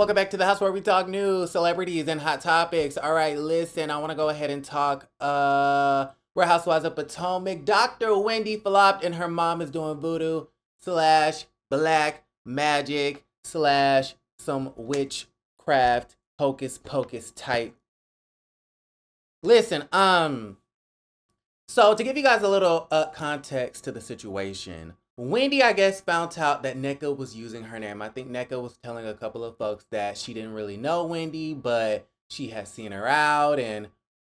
welcome back to the house where we talk news, celebrities, and hot topics. All right, listen, I want to go ahead and talk Real Housewives of Potomac. Dr. Wendy flopped and her mom is doing voodoo / black magic / some witchcraft hocus pocus type. Listen, so to give you guys a little context to the situation, Wendy, I guess, found out that Neneka was using her name. I think Neneka was telling a couple of folks that she didn't really know Wendy, but she has seen her out, and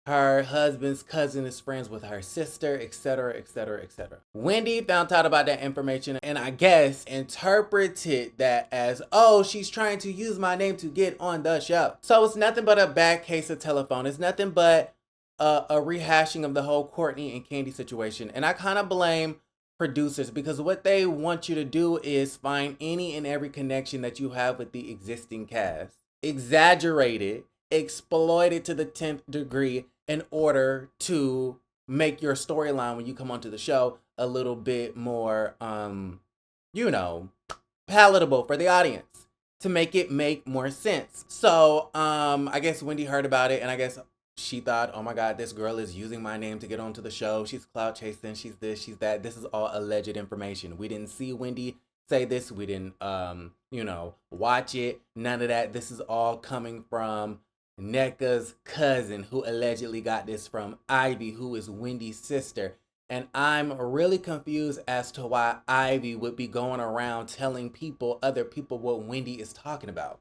her husband's cousin is friends with her sister, etc., etc., etc. Wendy found out about that information and I guess interpreted that as, oh, she's trying to use my name to get on the show. So it's nothing but a bad case of telephone. It's nothing but a rehashing of the whole Courtney and Candy situation. And I kind of blame producers because what they want you to do is find any and every connection that you have with the existing cast, exaggerate it, exploit it to the 10th degree in order to make your storyline when you come onto the show a little bit more, palatable for the audience, to make it make more sense. So, I guess Wendy heard about it and I guess she thought, oh my God, this girl is using my name to get onto the show. She's clout chasing. She's this, she's that. This is all alleged information. We didn't see Wendy say this. We didn't, watch it. None of that. This is all coming from Neneka's cousin, who allegedly got this from Ivy, who is Wendy's sister. And I'm really confused as to why Ivy would be going around telling other people what Wendy is talking about.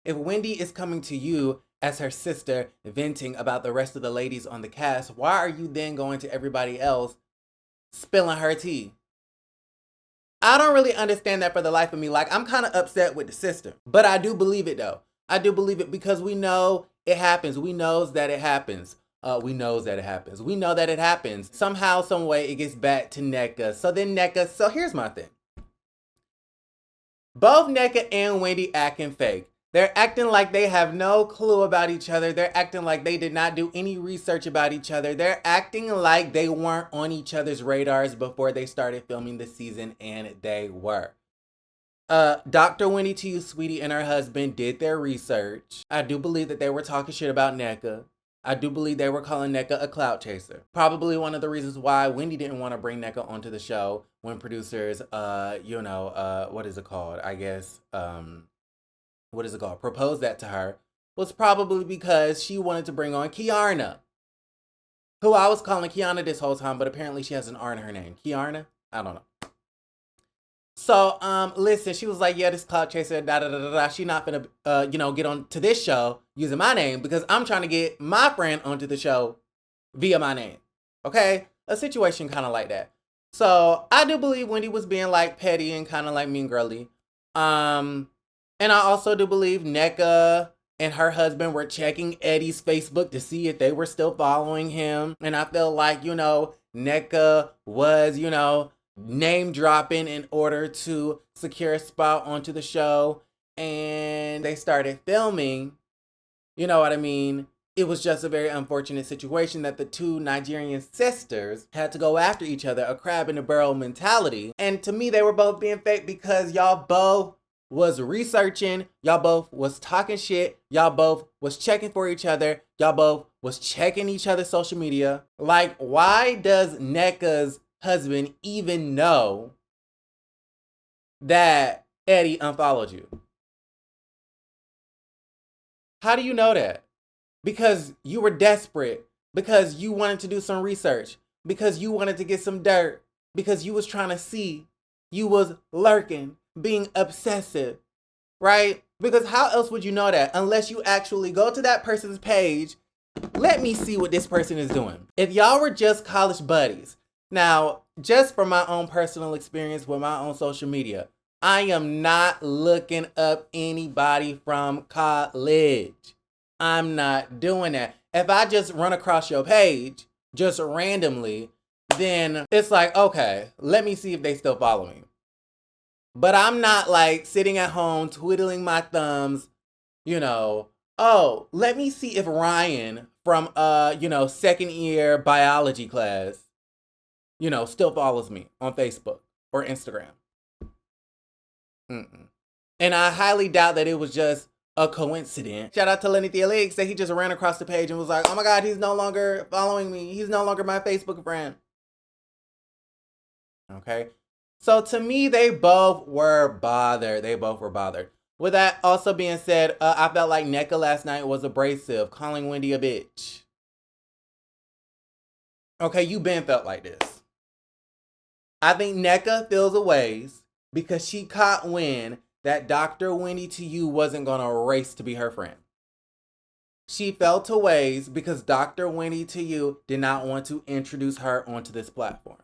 If Wendy is coming to you as her sister venting about the rest of the ladies on the cast, why are you then going to everybody else spilling her tea? I don't really understand that for the life of me. Like, I'm kind of upset with the sister, but I do believe it though. I do believe it because we know it happens. We knows that it happens. We know that it happens. Somehow, some way, it gets back to Neneka. So here's my thing. Both Neneka and Wendy acting fake. They're acting like they have no clue about each other. They're acting like they did not do any research about each other. They're acting like they weren't on each other's radars before they started filming the season, and they were. Dr. Wendy to you, sweetie, and her husband did their research. I do believe that they were talking shit about Neneka. I do believe they were calling Neneka a clout chaser. Probably one of the reasons why Wendy didn't want to bring Neneka onto the show when producers, what is it called? I guess, proposed that to her, was probably because she wanted to bring on Kiarna, who I was calling Kiana this whole time, but apparently she has an R in her name. Kiarna? I don't know. So, listen, she was like, yeah, this clout chaser, da-da-da-da-da. She not gonna, get on to this show using my name because I'm trying to get my friend onto the show via my name. Okay? A situation kind of like that. So, I do believe Wendy was being, like, petty and kind of, like, mean girly. And I also do believe Neneka and her husband were checking Eddie's Facebook to see if they were still following him. And I feel like, Neneka was, name dropping in order to secure a spot onto the show. And they started filming. You know what I mean? It was just a very unfortunate situation that the two Nigerian sisters had to go after each other, a crab in a barrel mentality. And to me, they were both being fake because y'all both was researching, y'all both was talking shit, y'all both was checking for each other, y'all both was checking each other's social media. Like, why does Neneka's husband even know that Eddie unfollowed you? How do you know that? Because you were desperate, because you wanted to do some research, because you wanted to get some dirt, because you was trying to see, you was lurking, being obsessive, right? Because how else would you know that unless you actually go to that person's page? Let me see what this person is doing. If y'all were just college buddies, now, just from my own personal experience with my own social media, I am not looking up anybody from college. I'm not doing that. If I just run across your page, just randomly, then it's like, okay, let me see if they still follow me. But I'm not like sitting at home twiddling my thumbs, oh, let me see if Ryan from, second year biology class, still follows me on Facebook or Instagram. And I highly doubt that it was just a coincidence. Shout out to Lenny Theolix that he just ran across the page and was like, oh my God, he's no longer following me. He's no longer my Facebook friend. Okay. So to me, they both were bothered. With that also being said, I felt like Neneka last night was abrasive, calling Wendy a bitch. Okay, you been felt like this. I think Neneka feels a ways because she caught wind that Dr. Wendy to you wasn't going to race to be her friend. She felt a ways because Dr. Wendy to you did not want to introduce her onto this platform.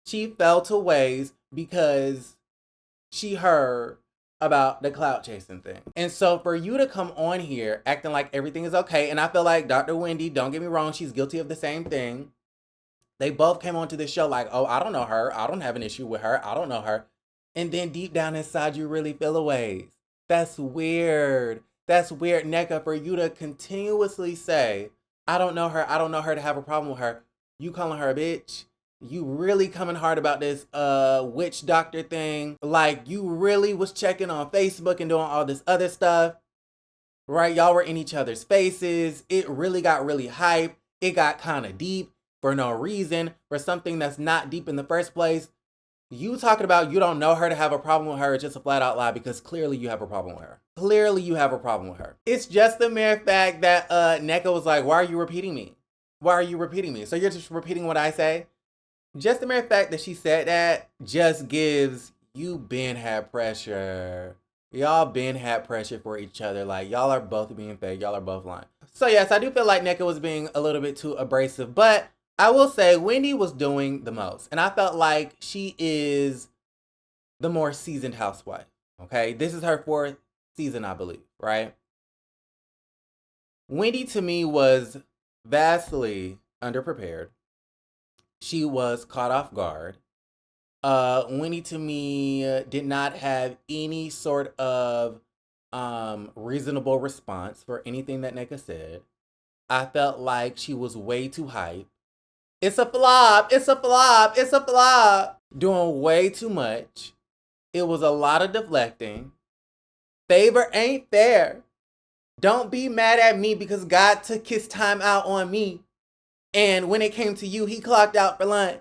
She felt a ways because she heard about the clout chasing thing. And so for you to come on here acting like everything is okay, and I feel like Dr. Wendy, don't get me wrong, she's guilty of the same thing. They both came onto this show like, oh, I don't know her. I don't have an issue with her. I don't know her. And then deep down inside, you really feel a ways. That's weird. That's weird, Neneka, for you to continuously say, I don't know her. I don't know her, to have a problem with her. You calling her a bitch? You really coming hard about this witch doctor thing. Like, you really was checking on Facebook and doing all this other stuff. Right? Y'all were in each other's faces. It really got really hype. It got kind of deep for no reason, for something that's not deep in the first place. You talking about you don't know her, to have a problem with her is just a flat out lie, because clearly you have a problem with her. Clearly you have a problem with her. It's just the mere fact that Neneka was like, why are you repeating me? Why are you repeating me? So you're just repeating what I say? Just the mere fact that she said that just gives you been had pressure. Y'all been had pressure for each other. Like, y'all are both being fake. Y'all are both lying. So yes, I do feel like Neneka was being a little bit too abrasive, but I will say Wendy was doing the most. And I felt like she is the more seasoned housewife. Okay. This is her 4th season, I believe, right? Wendy to me was vastly underprepared. She was caught off guard. Wendy to me did not have any sort of reasonable response for anything that Neneka said. I felt like she was way too hype. It's a flop. It's a flop. It's a flop. Doing way too much. It was a lot of deflecting. Favor ain't fair. Don't be mad at me because God took his time out on me. And when it came to you, he clocked out for lunch.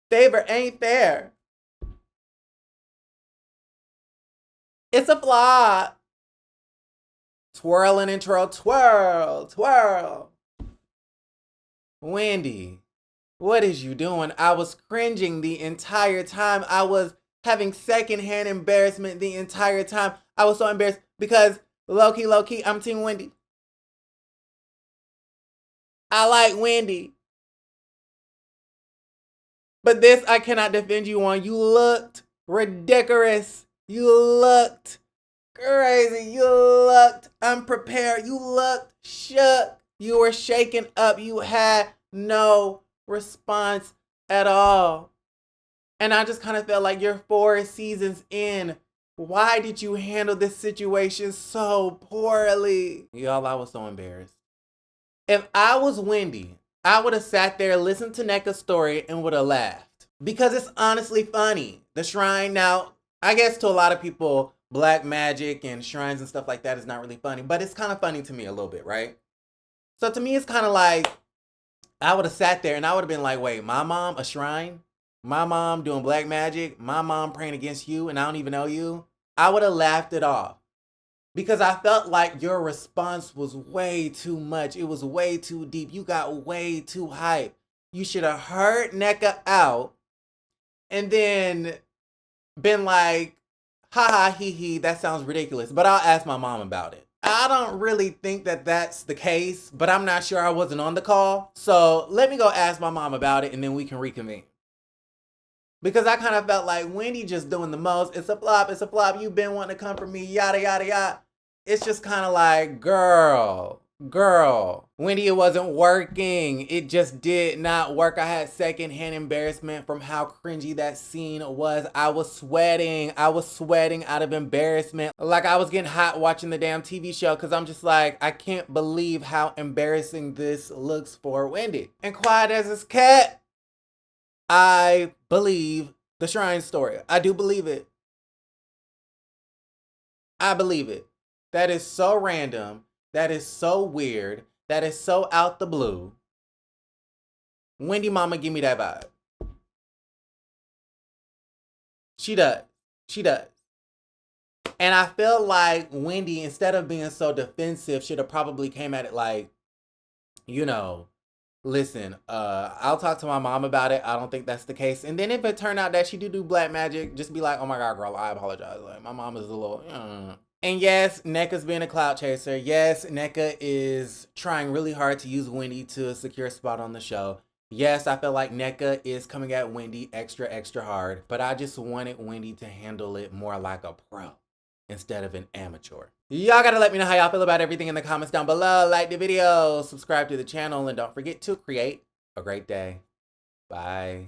Favor ain't fair. It's a flop. Twirling and twirl, twirl, twirl. Wendy, what is you doing? I was cringing the entire time. I was having secondhand embarrassment the entire time. I was so embarrassed because low-key, I'm Team Wendy. I like Wendy. But this I cannot defend you on. You looked ridiculous. You looked crazy. You looked unprepared. You looked shook. You were shaken up. You had no response at all. And I just kind of felt like you're 4 seasons in. Why did you handle this situation so poorly? Y'all, I was so embarrassed. If I was Wendy, I would have sat there, listened to Neneka's story, and would have laughed. Because it's honestly funny. The shrine, now, I guess to a lot of people, black magic and shrines and stuff like that is not really funny. But it's kind of funny to me a little bit, right? So to me, it's kind of like, I would have sat there and I would have been like, wait, my mom, a shrine? My mom doing black magic? My mom praying against you and I don't even know you? I would have laughed it off. Because I felt like your response was way too much. It was way too deep. You got way too hype. You should have heard Neneka out and then been like, haha, hee hee, that sounds ridiculous. But I'll ask my mom about it. I don't really think that that's the case, but I'm not sure, I wasn't on the call. So let me go ask my mom about it and then we can reconvene. Because I kind of felt like Wendy just doing the most. It's a flop. It's a flop. You've been wanting to come for me, yada, yada, yada. It's just kind of like, girl. Wendy, it wasn't working. It just did not work. I had secondhand embarrassment from how cringy that scene was. I was sweating out of embarrassment. Like I was getting hot watching the damn TV show because I'm just like, I can't believe how embarrassing this looks for Wendy. And quiet as it's kept, I believe the shrine story. I do believe it. I believe it. That is so random. That is so weird. That is so out the blue. Wendy mama, give me that vibe. She does. She does. And I feel like Wendy, instead of being so defensive, should have probably came at it like, you know, listen, I'll talk to my mom about it. I don't think that's the case. And then if it turned out that she do black magic, just be like, oh my God, girl, I apologize. Like, my mom is a little, And yes, Neka's being a clout chaser. Yes, Neka is trying really hard to use Wendy to secure a spot on the show. Yes, I feel like Neka is coming at Wendy extra, extra hard. But I just wanted Wendy to handle it more like a pro instead of an amateur. Y'all gotta let me know how y'all feel about everything in the comments down below. Like the video, subscribe to the channel, and don't forget to create a great day. Bye.